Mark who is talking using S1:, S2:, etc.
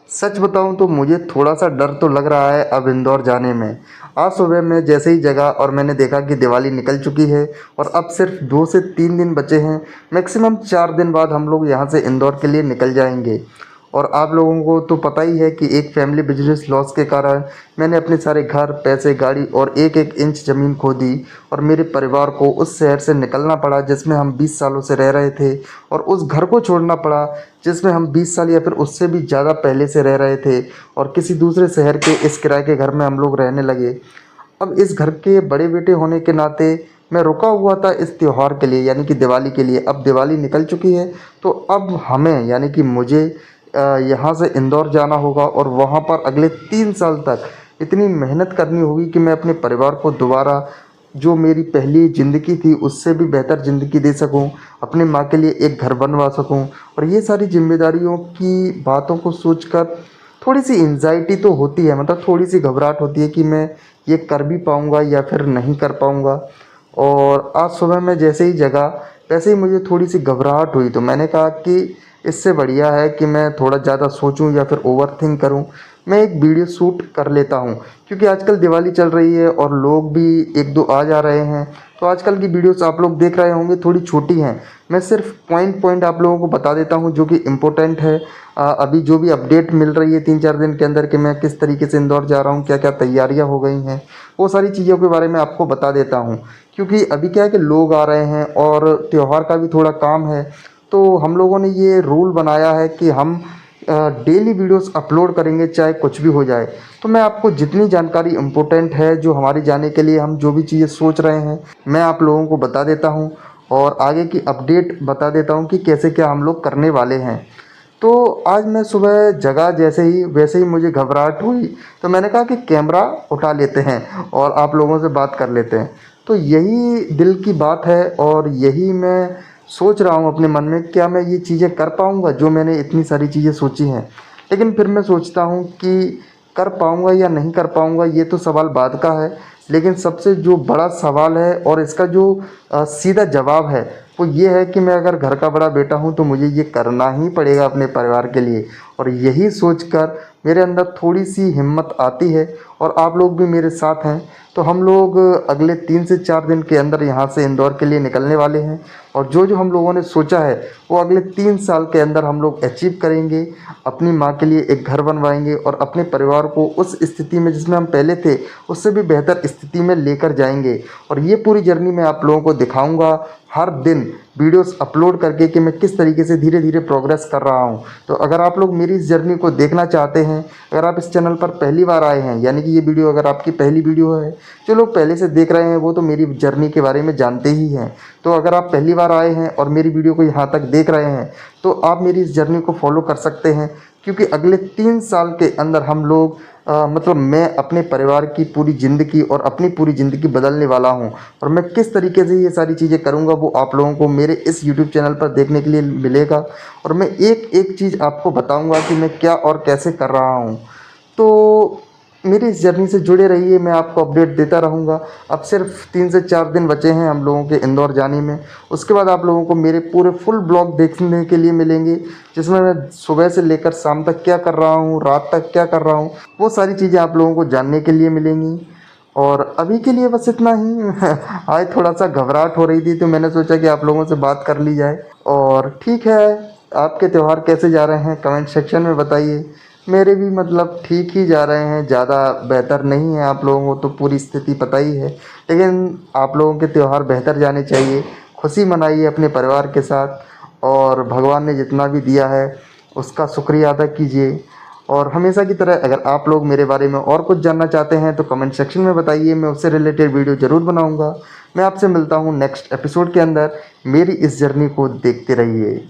S1: सच बताऊं तो मुझे थोड़ा सा डर तो लग रहा है अब इंदौर जाने में। आज सुबह मैं जैसे ही जगा और मैंने देखा कि दिवाली निकल चुकी है और अब सिर्फ 2 से 3 दिन बचे हैं। मैक्सिमम 4 दिन बाद हम लोग यहाँ से इंदौर के लिए निकल जाएंगे। और आप लोगों को तो पता ही है कि एक फैमिली बिजनेस लॉस के कारण मैंने अपने सारे घर, पैसे, गाड़ी और एक एक इंच ज़मीन खो दी और मेरे परिवार को उस शहर से निकलना पड़ा जिसमें हम 20 सालों से रह रहे थे, और उस घर को छोड़ना पड़ा जिसमें हम 20 साल या फिर उससे भी ज़्यादा पहले से रह रहे थे, और किसी दूसरे शहर के इस किराए के घर में हम लोग रहने लगे। अब इस घर के बड़े बेटे होने के नाते मैं रुका हुआ था इस त्यौहार के लिए, यानी कि दिवाली के लिए। अब दिवाली निकल चुकी है तो अब हमें यानी कि मुझे यहाँ से इंदौर जाना होगा और वहाँ पर अगले 3 साल तक इतनी मेहनत करनी होगी कि मैं अपने परिवार को दोबारा जो मेरी पहली ज़िंदगी थी उससे भी बेहतर ज़िंदगी दे सकूं, अपनी माँ के लिए एक घर बनवा सकूं। और ये सारी जिम्मेदारियों की बातों को सोचकर थोड़ी सी एंजाइटी तो होती है, मतलब थोड़ी सी घबराहट होती है कि मैं ये कर भी पाऊँगा या फिर नहीं कर पाऊँगा। और आज सुबह मैं जैसे ही जगा वैसे ही मुझे थोड़ी सी घबराहट हुई, तो मैंने कहा कि इससे बढ़िया है कि मैं थोड़ा ज़्यादा सोचूं या फिर ओवरथिंक करूं, मैं एक वीडियो शूट कर लेता हूं। क्योंकि आजकल दिवाली चल रही है और लोग भी एक दो आ जा रहे हैं, तो आजकल की वीडियोस आप लोग देख रहे होंगे थोड़ी छोटी हैं। मैं सिर्फ पॉइंट पॉइंट आप लोगों को बता देता हूं जो कि इम्पोर्टेंट है। अभी जो भी अपडेट मिल रही है 3-4 दिन के अंदर कि मैं किस तरीके से इंदौर जा रहा हूं, क्या क्या तैयारियां हो गई हैं, वो सारी चीज़ों के बारे में आपको बता देता हूं। क्योंकि अभी क्या है कि लोग आ रहे हैं और त्यौहार का भी थोड़ा काम है, तो हम लोगों ने ये रूल बनाया है कि हम डेली वीडियोस अपलोड करेंगे चाहे कुछ भी हो जाए। तो मैं आपको जितनी जानकारी इम्पोर्टेंट है जो हमारे जाने के लिए हम जो भी चीज़ें सोच रहे हैं मैं आप लोगों को बता देता हूँ, और आगे की अपडेट बता देता हूँ कि कैसे क्या हम लोग करने वाले हैं। तो आज मैं सुबह जगा जैसे ही वैसे ही मुझे घबराहट हुई, तो मैंने कहा कि कैमरा उठा लेते हैं और आप लोगों से बात कर लेते हैं। तो यही दिल की बात है और यही मैं सोच रहा हूँ अपने मन में, क्या मैं ये चीज़ें कर पाऊँगा जो मैंने इतनी सारी चीज़ें सोची हैं। लेकिन फिर मैं सोचता हूँ कि कर पाऊँगा या नहीं कर पाऊँगा ये तो सवाल बाद का है, लेकिन सबसे जो बड़ा सवाल है और इसका जो सीधा जवाब है वो ये है कि मैं अगर घर का बड़ा बेटा हूँ तो मुझे ये करना ही पड़ेगा अपने परिवार के लिए। और यही सोचकर मेरे अंदर थोड़ी सी हिम्मत आती है और आप लोग भी मेरे साथ हैं। तो हम लोग अगले 3 से 4 दिन के अंदर यहाँ से इंदौर के लिए निकलने वाले हैं, और जो जो हम लोगों ने सोचा है वो अगले 3 साल के अंदर हम लोग अचीव करेंगे। अपनी माँ के लिए एक घर बनवाएंगे और अपने परिवार को उस स्थिति में जिसमें हम पहले थे उससे भी बेहतर स्थिति में लेकर जाएंगे। और ये पूरी जर्नी मैं आप लोगों को दिखाऊंगा हर दिन वीडियोस अपलोड करके कि मैं किस तरीके से धीरे धीरे प्रोग्रेस कर रहा हूँ। तो अगर आप लोग मेरी इस जर्नी को देखना चाहते हैं, अगर आप इस चैनल पर पहली बार आए हैं, यानी कि ये वीडियो अगर आपकी पहली वीडियो है, जो लोग पहले से देख रहे हैं वो तो मेरी जर्नी के बारे में जानते ही हैं। तो अगर आप पहली बार आए हैं और मेरी वीडियो को यहाँ तक देख रहे हैं तो आप मेरी इस जर्नी को फॉलो कर सकते हैं। क्योंकि अगले 3 साल के अंदर हम लोग मतलब मैं अपने परिवार की पूरी ज़िंदगी और अपनी पूरी ज़िंदगी बदलने वाला हूं। और मैं किस तरीके से ये सारी चीज़ें करूंगा वो आप लोगों को मेरे इस YouTube चैनल पर देखने के लिए मिलेगा। और मैं एक एक चीज़ आपको बताऊंगा कि मैं क्या और कैसे कर रहा हूं। तो मेरी इस जर्नी से जुड़े रहिए, मैं आपको अपडेट देता रहूँगा। अब सिर्फ 3 से 4 दिन बचे हैं हम लोगों के इंदौर जाने में। उसके बाद आप लोगों को मेरे पूरे फुल ब्लॉग देखने के लिए मिलेंगे, जिसमें मैं सुबह से लेकर शाम तक क्या कर रहा हूँ, रात तक क्या कर रहा हूँ, वो सारी चीज़ें आप लोगों को जानने के लिए मिलेंगी। और अभी के लिए बस इतना ही। आज थोड़ा सा घबराहट हो रही थी तो मैंने सोचा कि आप लोगों से बात कर ली जाए। और ठीक है, आपके त्यौहार कैसे जा रहे हैं कमेंट सेक्शन में बताइए। मेरे भी मतलब ठीक ही जा रहे हैं, ज़्यादा बेहतर नहीं है। आप लोगों को तो पूरी स्थिति पता ही है, लेकिन आप लोगों के त्यौहार बेहतर जाने चाहिए। खुशी मनाइए अपने परिवार के साथ, और भगवान ने जितना भी दिया है उसका शुक्रिया अदा कीजिए। और हमेशा की तरह अगर आप लोग मेरे बारे में और कुछ जानना चाहते हैं तो कमेंट सेक्शन में बताइए, मैं उससे रिलेटेड वीडियो ज़रूर बनाऊँगा। मैं आपसे मिलता हूँ नेक्स्ट एपिसोड के अंदर। मेरी इस जर्नी को देखते रहिए।